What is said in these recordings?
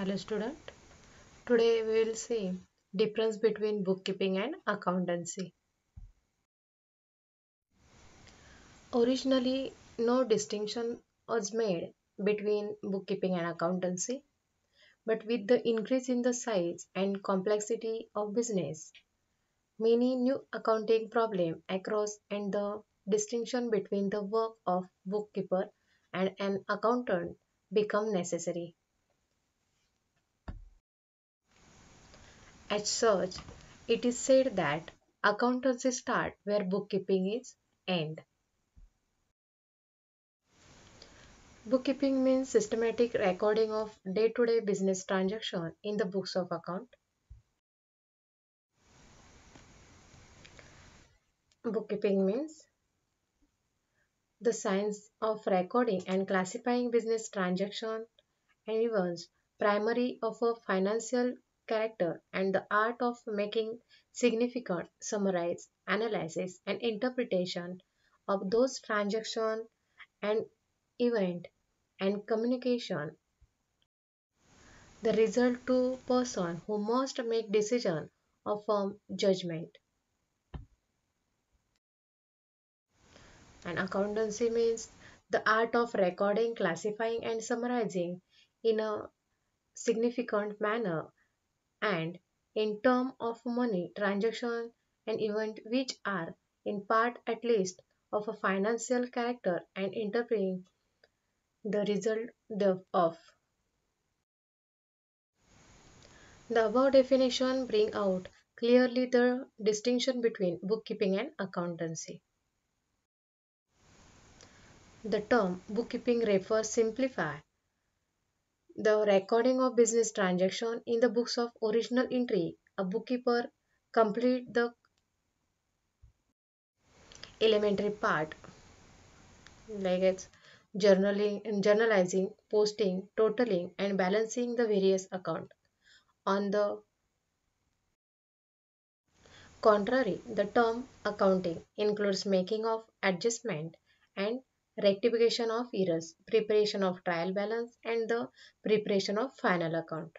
Hello student. Today we will see difference between bookkeeping and accountancy. Originally, no distinction was made between bookkeeping and accountancy, but with the increase in the size and complexity of business, many new accounting problems across and the distinction between the work of bookkeeper and an accountant become necessary. As such, it is said that accountancy start where bookkeeping is end. Bookkeeping means systematic recording of day-to-day business transaction in the books of account. Bookkeeping means the science of recording and classifying business transaction and events, primary of a financial character and the art of making significant summarize, analysis and interpretation of those transactions and event and communication the result to person who must make decision of firm judgment. And accountancy means the art of recording, classifying and summarizing in a significant manner and in term of money transaction and event which are in part at least of a financial character and interpreting the result thereof. The above definition bring out clearly the distinction between bookkeeping and accountancy. The term bookkeeping refers simplify the recording of business transaction in the books of original entry. A bookkeeper complete the elementary part like it's journaling and journalizing, posting, totaling and balancing the various account. On the contrary, the term accounting includes making of adjustment and rectification of errors, preparation of trial balance, and the preparation of final account,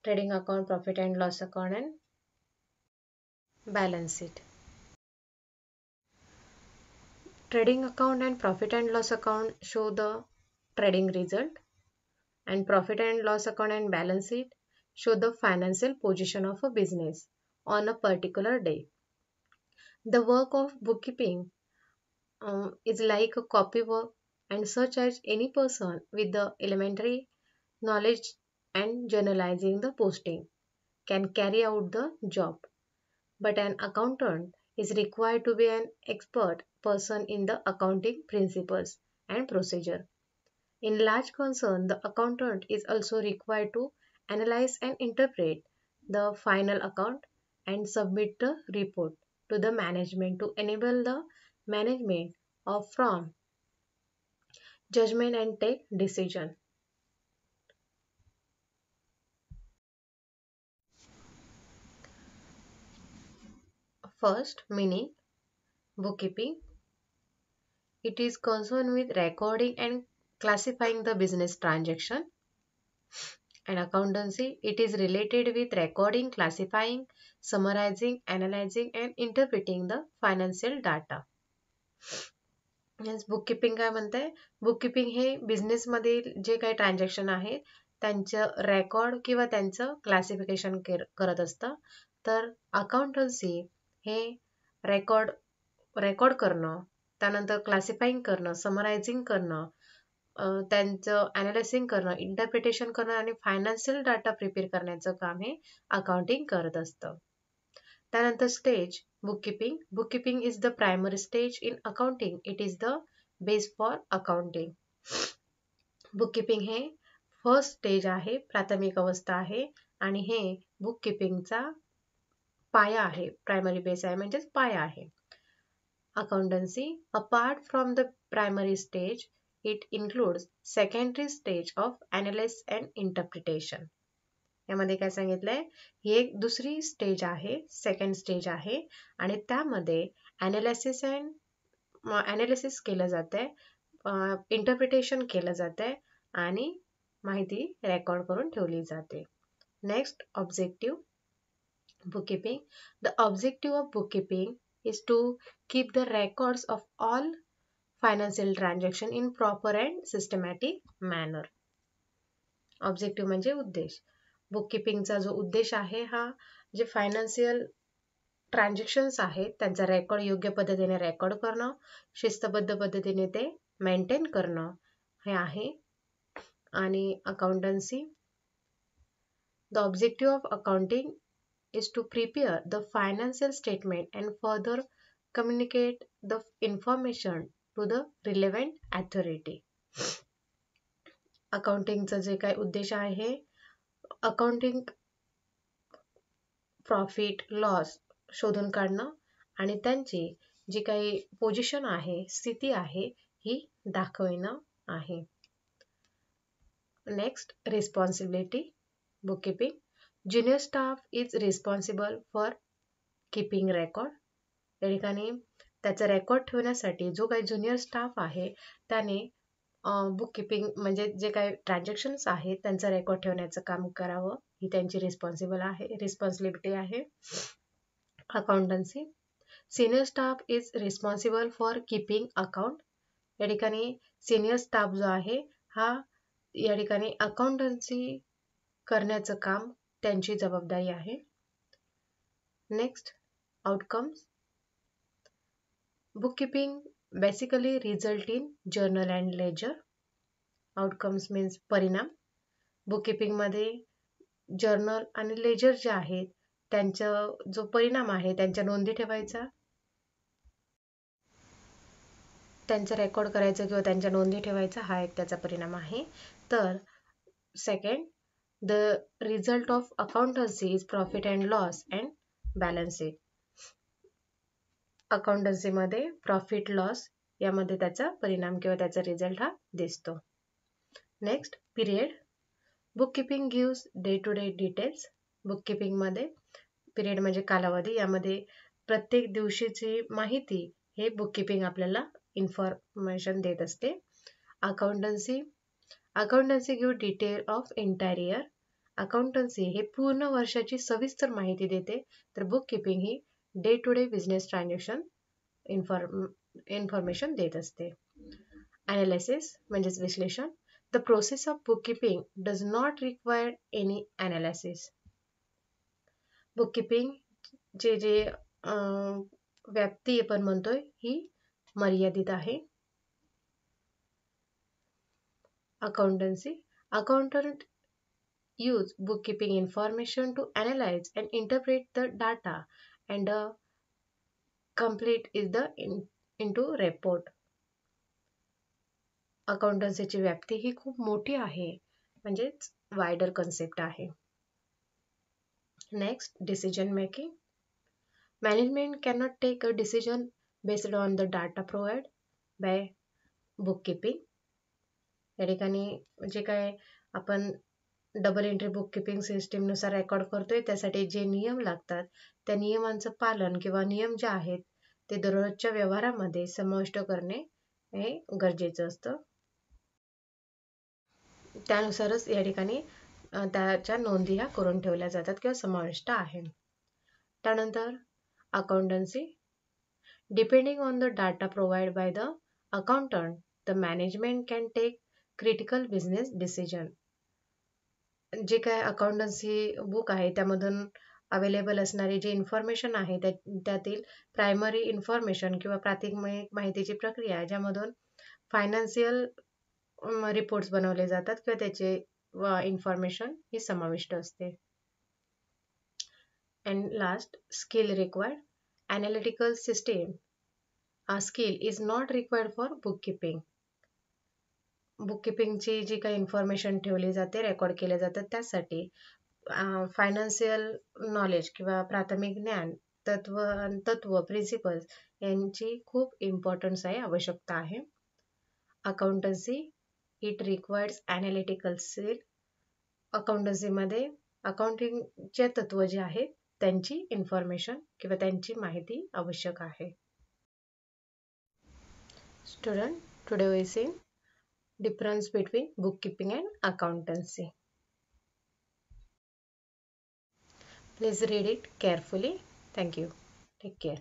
trading account, profit and loss account, and balance sheet. Trading account and profit and loss account show the trading result, and profit and loss account and balance sheet show the financial position of a business on a particular day. The work of bookkeeping is like a copy work and such as any person with the elementary knowledge and journalizing the posting can carry out the job. But an accountant is required to be an expert person in the accounting principles and procedure. In large concern, the accountant is also required to analyze and interpret the final account and submit the report to the management to enable the management of from judgment and take decision. First, meaning bookkeeping. It is concerned with recording and classifying the business transaction, and accountancy. It is related with recording, classifying, summarizing, analyzing and interpreting the financial data. Bookkeeping काय म्हणते bookkeeping हे बिझनेसमधील जे काही transaction आहेत त्यांचं record किंवा त्यांचं classification करत असतं तर अकाउंटन्सी हे रेकॉर्ड रेकॉर्ड करणं त्यानंतर क्लासिफाईंग करणं समरायझिंग करणं त्यांचं ॲनालिसिंग करणं इंटरप्रिटेशन करणं आणि फायनान्शियल डाटा प्रिपेअर करण्याचं काम हे अकाउंटिंग करत असतं त्यानंतर stage bookkeeping. Bookkeeping is the primary stage in accounting. It is the base for accounting. Bookkeeping हे फर्स्ट स्टेज आहे प्राथमिक अवस्था आहे आणि हे बुककीपिंगचा पाया आहे प्रायमरी बेस आहे म्हणजेच पाया आहे accountancy apart from the primary stage it includes secondary stage of analysis and interpretation यामध्ये काय सांगितलंय ही एक दुसरी स्टेज आहे सेकंड स्टेज आहे आणि त्यामध्ये अनालिसिस केलं जातंय इंटरप्रिटेशन केलं जातंय आणि माहिती रेकॉर्ड करून ठेवली जाते. Next, objective bookkeeping. The objective of bookkeeping is to keep the records of all financial transaction in proper and systematic manner. Objective म्हणजे उद्देश. बुककीपिंगचा जो उद्देश आहे हा जे फायनान्शियल ट्रान्झॅक्शन्स आहेत त्यांचा रेकॉर्ड योग्य पद्धतीने रेकॉर्ड करणं, शिस्तबद्ध पद्धतीने ते मेंटेन करणं हे आहे. आणि accountancy, the objective of accounting is to prepare the financial statement and further communicate the information to the relevant authority. अकाउंटिंगचा जे काही उद्देश आहे, अकाउंटिंग प्रॉफिट लॉस शोधून काढणं आणि त्यांची जी काही पोझिशन आहे, स्थिती आहे ही दाखवणं आहे. Next, responsibility bookkeeping. Junior staff is responsible for keeping record. या ठिकाणी त्याचा रेकॉर्ड ठेवण्यासाठी जो काही ज्युनियर स्टाफ आहे त्याने बुककीपिंग म्हणजे जे काही ट्रान्झॅक्शन्स आहेत त्यांचा रेकॉर्ड ठेवण्याचं काम करावं, ही त्यांची रिस्पॉन्सिबिलिटी आहे. Accountancy, senior staff is responsible for keeping account. या ठिकाणी सिनियर स्टाफ जो आहे हा या ठिकाणी अकाउंटन्सी करण्याचं काम त्यांची जबाबदारी आहे. Next, outcomes. Bookkeeping basically result in journal and ledger. Outcomes means परिणाम. बुककीपिंग मध्ये जर्नल आणि लेजर जे आहेत त्यांचा जो परिणाम आहे त्यांच्या नोंदी ठेवायचा, त्यांचा रेकॉर्ड करायचा किंवा त्यांच्या नोंदी ठेवायचा हा एक त्याचा परिणाम आहे. तर second, the result of accountancy is profit and loss and balance sheet. Accountancy मध्ये प्रॉफिट लॉस यामध्ये त्याचा परिणाम किंवा त्याचा रिझल्ट हा दिसतो. Next, period. Bookkeeping gives day to day details. Bookkeeping मध्ये पिरियड म्हणजे कालावधी, यामध्ये प्रत्येक दिवशीची माहिती हे बुककीपिंग आपल्याला इन्फॉर्मेशन देत असते. Accountancy, accountancy give detail of entire year. Accountancy हे पूर्ण वर्षाची सविस्तर माहिती देते, तर बुककीपिंग ही day to day business transaction information देत असते. ॲनालिसिस म्हणजेच विश्लेषण. The process of bookkeeping does not require any analysis. Bookkeeping जे व्याप्ती आपण म्हणतोय ही मर्यादित आहे. Accountancy, accountant use bookkeeping information to analyze and interpret the data and complete is the into report. अकाउंटन्सीची व्याप्ती ही खूप मोठी आहे, म्हणजेच वायडर कन्सेप्ट आहे. Next, decision making. Management cannot take a decision based on the data provide by bookkeeping. या ठिकाणी जे काय आपण डबल एंट्री बुककीपिंग सिस्टीमनुसार रेकॉर्ड करतोय त्यासाठी जे नियम लागतात त्या नियमांचं पालन किंवा नियम जे आहेत ते दररोजच्या व्यवहारामध्ये समाविष्ट करणे हे गरजेचं असतं. त्यानुसारच या ठिकाणी त्याच्या नोंदी ह्या करून ठेवल्या जातात किंवा समाविष्ट आहे. त्यानंतर accountancy. Depending on the data provide by the accountant the management can take critical business decision. जे काय अकाउंटन्सी बुक आहे त्यामधून अवेलेबल असणारी जी इन्फॉर्मेशन आहे त्यातील प्रायमरी इन्फॉर्मेशन किंवा प्राथमिक माहितीची प्रक्रिया ज्यामधून फायनान्शियल रिपोर्ट्स बनवले जातात किंवा त्याचे इन्फॉर्मेशन ही समाविष्ट असते. And last, skill required. Analytical system skill is not required for bookkeeping. बुककीपिंगची जी काही इन्फॉर्मेशन ठेवली जाते, रेकॉर्ड केले जातात त्यासाठी फायनान्शियल नॉलेज किंवा प्राथमिक ज्ञान, तत्व प्रिन्सिपल्स यांची खूप इम्पॉर्टन्स आहे, आवश्यकता आहे. Accountancy it requires analytical skill. अकाउंटन्सीमध्ये अकाउंटिंगचे तत्व जे आहेत त्यांची इन्फॉर्मेशन किंवा त्यांची माहिती आवश्यक आहे. Student, today we see difference between bookkeeping and accountancy. Please read it carefully. Thank you. Take care.